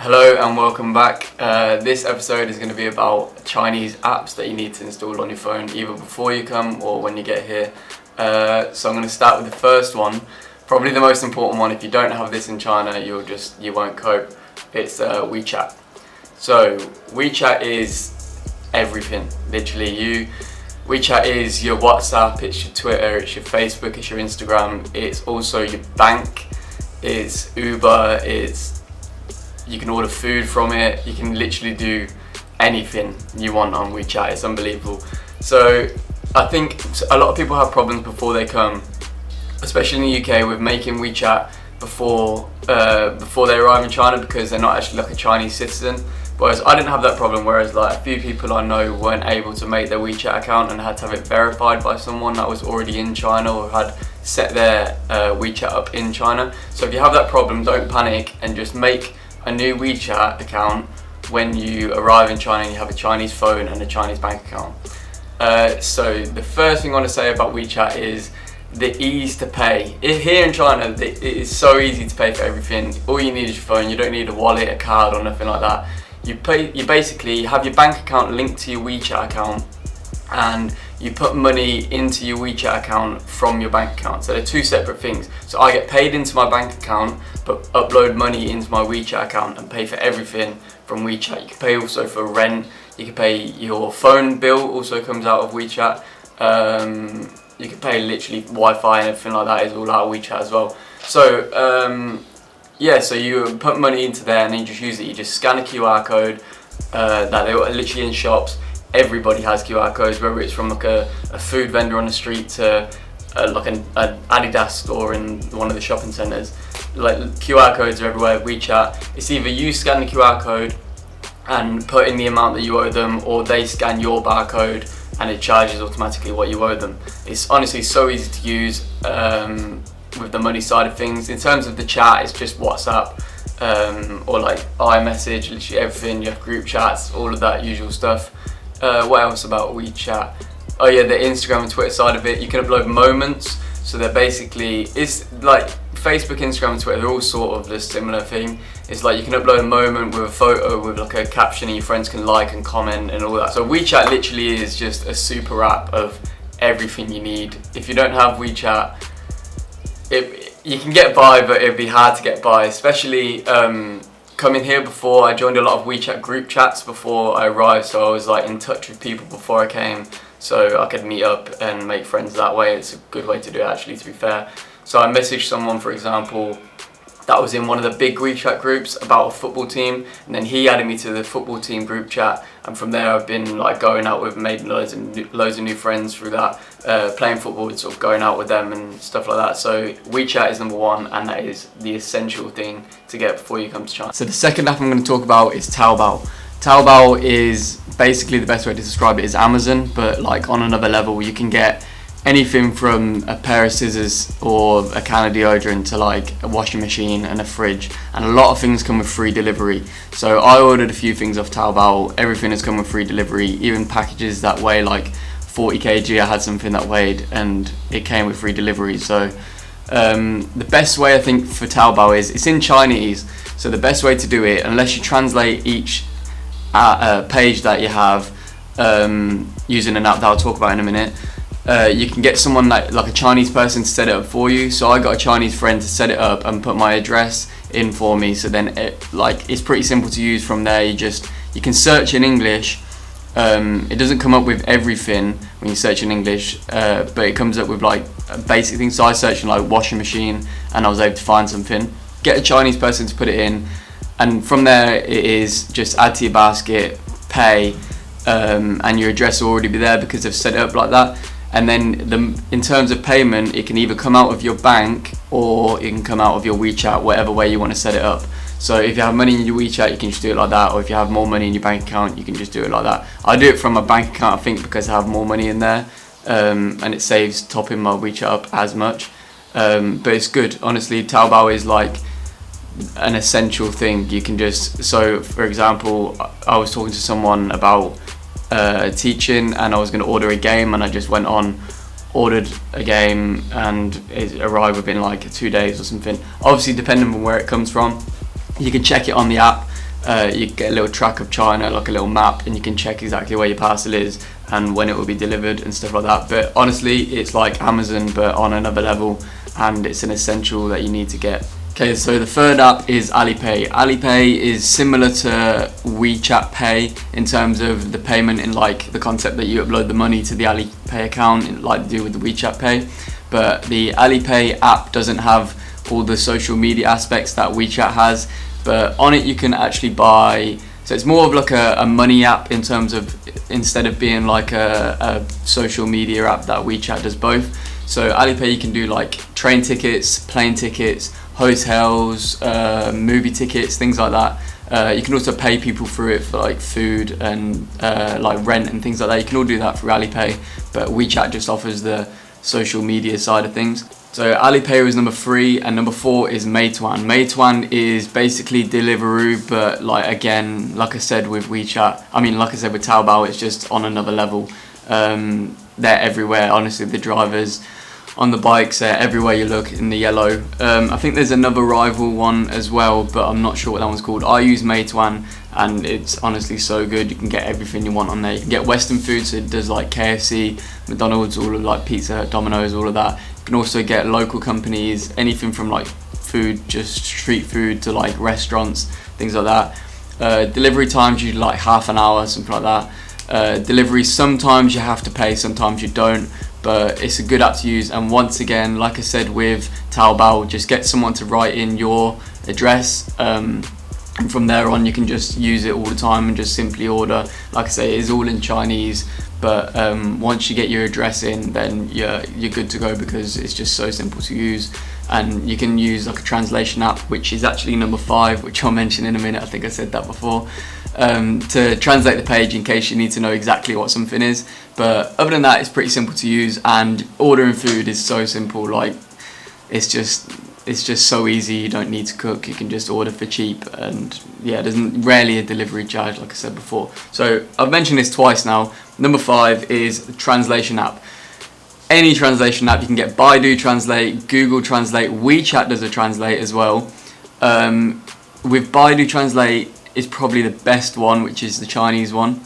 Hello and welcome back. This episode is going to be about Chinese apps that you need to install on your phone either before you come or when you get here. So I'm going to start with the first one, probably the most important one. If you don't have this in China, you won't cope. It's WeChat. So WeChat is everything, literally. WeChat is your WhatsApp, it's your Twitter, it's your Facebook, it's your Instagram, it's also your bank, it's Uber, you can order food from it, you can literally do anything you want on WeChat. It's unbelievable. So I think a lot of people have problems before they come, especially in the UK, with making WeChat before they arrive in China because they're not actually like a Chinese citizen. Whereas I didn't have that problem, whereas like a few people I know weren't able to make their WeChat account and had to have it verified by someone that was already in China or had set their WeChat up in China. So if you have that problem, don't panic and just make a new WeChat account when you arrive in China and you have a Chinese phone and a Chinese bank account. So the first thing I want to say about WeChat is the ease to pay. Here in China, it is so easy to pay for everything. All you need is your phone. You don't need a wallet, a card or nothing like that. You basically have your bank account linked to your WeChat account and you put money into your WeChat account from your bank account. So they're two separate things. So I get paid into my bank account, but upload money into my WeChat account and pay for everything from WeChat. You can pay also for rent, you can pay your phone bill, also comes out of WeChat. You can pay literally Wi-Fi and everything like that is all out of WeChat as well. So so you put money into there and then you just use it. You just scan a QR code that they were literally in shops. Everybody has QR codes, whether it's from like a food vendor on the street to like an Adidas store in one of the shopping centres. Like QR codes are everywhere. WeChat, it's either you scan the QR code and put in the amount that you owe them, or they scan your barcode and it charges automatically what you owe them. It's honestly so easy to use with the money side of things. In terms of the chat, it's just WhatsApp or like iMessage, literally everything. You have group chats, all of that usual stuff. What else about WeChat? Oh yeah, the Instagram and Twitter side of it. You can upload moments. So they're basically, it's like Facebook, Instagram and Twitter, they're all sort of the similar thing. It's like you can upload a moment with a photo with like a caption and your friends can like and comment and all that. So WeChat literally is just a super app of everything you need. If you don't have WeChat, you can get by, but it'd be hard to get by, especially coming here before. I joined a lot of WeChat group chats before I arrived, so I was like in touch with people before I came, so I could meet up and make friends that way. It's a good way to do it actually, to be fair. So I messaged someone, for example, that was in one of the big WeChat groups about a football team, and then he added me to the football team group chat, and from there I've been like going out with, made loads of new friends through that, playing football and sort of going out with them and stuff like that. So WeChat is number one, and that is the essential thing to get before you come to China. So the second app I'm going to talk about is Taobao. Taobao is basically, the best way to describe it is Amazon, but like on another level. You can get anything from a pair of scissors or a can of deodorant to like a washing machine and a fridge, and a lot of things come with free delivery. So I ordered a few things off Taobao. Everything has come with free delivery, even packages that weigh like 40 kg. I had something that weighed and it came with free delivery. So the best way I think for Taobao is, it's in Chinese, so the best way to do it, unless you translate each page that you have using an app that I'll talk about in a minute, you can get someone like a Chinese person to set it up for you. So I got a Chinese friend to set it up and put my address in for me. So then it's pretty simple to use from there. You can search in English. It doesn't come up with everything when you search in English, but it comes up with like basic things. So I searched in like washing machine and I was able to find something. Get a Chinese person to put it in, and from there it is just add to your basket, pay, and your address will already be there because they've set it up like that. And then in terms of payment, it can either come out of your bank or it can come out of your WeChat, whatever way you want to set it up. So if you have money in your WeChat, you can just do it like that, or if you have more money in your bank account, you can just do it like that. I do it from my bank account, I think, because I have more money in there, and it saves topping my WeChat up as much. But it's good, honestly. Taobao is like an essential thing. You can just, so for example, I was talking to someone about teaching, and I was going to order a game, and I just went on, ordered a game, and it arrived within like 2 days or something. Obviously depending on where it comes from. You can check it on the app, you get a little track of China, like a little map, and you can check exactly where your parcel is and when it will be delivered and stuff like that. But honestly, it's like Amazon but on another level, and it's an essential that you need to get. Okay, so the third app is AliPay. AliPay is similar to WeChat Pay in terms of the payment, in like the concept that you upload the money to the AliPay account, like you do with the WeChat Pay. But the AliPay app doesn't have all the social media aspects that WeChat has. But on it you can actually buy, so it's more of like a money app in terms of, instead of being like a social media app that WeChat does both. So AliPay you can do like train tickets, plane tickets, hotels, movie tickets, things like that. You can also pay people through it for like food and like rent and things like that. You can all do that through AliPay, but WeChat just offers the social media side of things. So AliPay was number 3, and number 4 is Meituan. Meituan is basically Deliveroo, but like again, like I said with WeChat, like I said with Taobao, it's just on another level. They're everywhere, honestly. The drivers on the bikes, they're everywhere you look in the yellow. I think there's another rival one as well, but I'm not sure what that one's called. I use Meituan, and it's honestly so good. You can get everything you want on there. You can get Western food, so it does like KFC, McDonald's, all of like Pizza Hut, Domino's, all of that. You can also get local companies, anything from like food, just street food, to like restaurants, things like that. Delivery times usually like half an hour, something like that. Delivery, sometimes you have to pay, sometimes you don't, but it's a good app to use. And once again, like I said with Taobao, just get someone to write in your address, and from there on you can just use it all the time and just simply order. Like I say, it's all in Chinese, but once you get your address in, then you're good to go, because it's just so simple to use. And you can use like a translation app, which is actually number 5, which I'll mention in a minute. I think I said that before, to translate the page in case you need to know exactly what something is. But other than that, it's pretty simple to use, and ordering food is so simple. Like it's just so easy. You don't need to cook. You can just order for cheap, and yeah, there's rarely a delivery charge, like I said before. So I've mentioned this twice now. Number 5 is the translation app. Any translation app. You can get Baidu Translate, Google Translate, WeChat does a translate as well. With Baidu Translate is probably the best one, which is the Chinese one.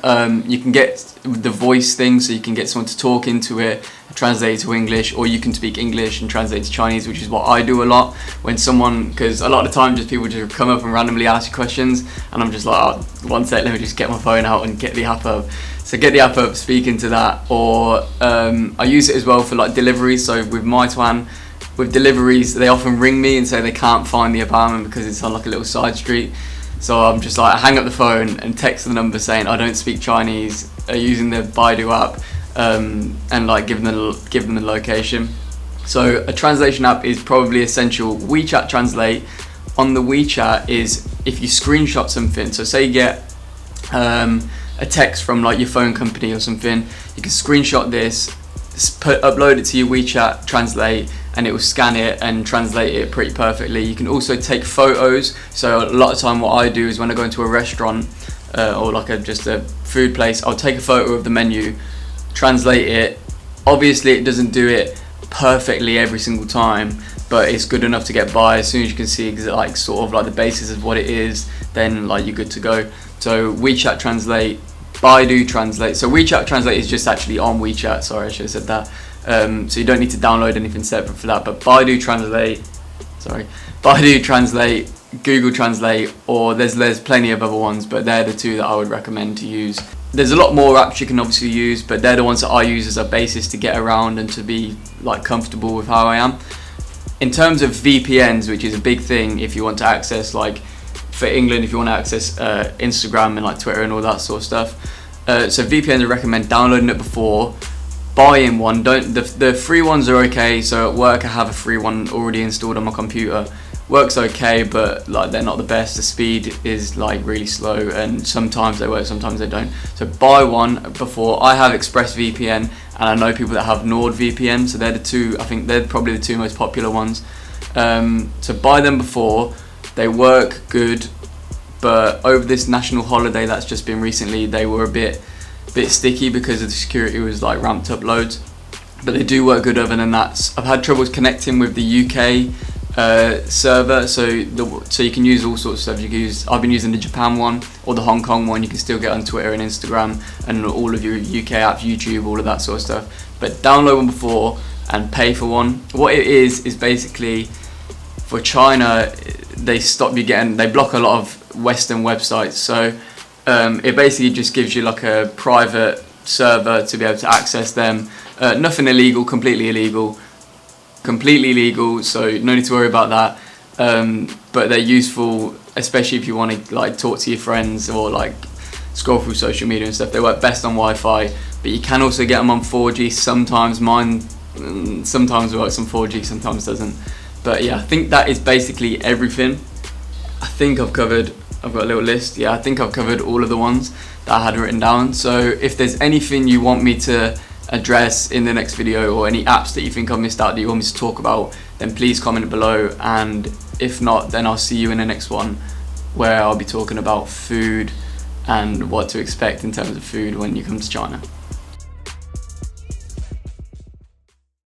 You can get the voice thing, so you can get someone to talk into it, translate it to English, or you can speak English and translate to Chinese, which is what I do a lot when someone, because a lot of the time just people just come up and randomly ask you questions, and I'm just like, oh, one sec, let me just get my phone out and get the app up. So get the app up, speak into that. Or I use it as well for like deliveries. So with Meituan, with deliveries, they often ring me and say they can't find the apartment because it's on like a little side street. So I'm just like, I hang up the phone and text the number saying I don't speak Chinese, using the Baidu app, and like give them the location. So a translation app is probably essential. WeChat Translate on the WeChat is if you screenshot something. So say you get a text from like your phone company or something, you can screenshot this, upload it to your WeChat Translate, and it will scan it and translate it pretty perfectly. You can also take photos. So a lot of time what I do is when I go into a restaurant or like just a food place, I'll take a photo of the menu, translate it. Obviously it doesn't do it perfectly every single time, but it's good enough to get by. As soon as you can see like sort of like the basis of what it is, then like you're good to go. So WeChat Translate, Baidu Translate. So WeChat Translate is just actually on WeChat. Sorry, I should have said that. So you don't need to download anything separate for that. But Baidu Translate, Google Translate, or there's plenty of other ones, but they're the 2 that I would recommend to use. There's a lot more apps you can obviously use, but they're the ones that I use as a basis to get around and to be like comfortable with how I am. In terms of VPNs, which is a big thing if you want to access, like for England, if you want to access Instagram and like Twitter and all that sort of stuff. So VPNs I recommend downloading it before, buying one. The free ones are okay. So at work I have a free one already installed on my computer. Works okay, but like they're not the best. The speed is like really slow, and sometimes they work, sometimes they don't. So buy one before. I have ExpressVPN, and I know people that have NordVPN, so they're the 2, I think they're probably the 2 most popular ones. So buy them before. They work good, but over this national holiday that's just been recently, they were a bit sticky because the security was like ramped up loads. But they do work good other than that. I've had troubles connecting with the UK server, so you can use all sorts of stuff. I've been using the Japan one or the Hong Kong one. You can still get on Twitter and Instagram and all of your UK apps, YouTube, all of that sort of stuff. But download one before and pay for one. What it is basically, for China, they block a lot of Western websites. So it basically just gives you like a private server to be able to access them. Nothing illegal, completely legal, so no need to worry about that. But they're useful, especially if you want to like talk to your friends or like scroll through social media and stuff. They work best on Wi-Fi, but you can also get them on 4G. Sometimes mine sometimes works on 4G, sometimes doesn't. But yeah, I think that is basically everything. I think I've got a little list. Yeah, I think I've covered all of the ones that I had written down. So if there's anything you want me to address in the next video, or any apps that you think I've missed out that you want me to talk about, then please comment below. And if not, then I'll see you in the next one, where I'll be talking about food and what to expect in terms of food when you come to China.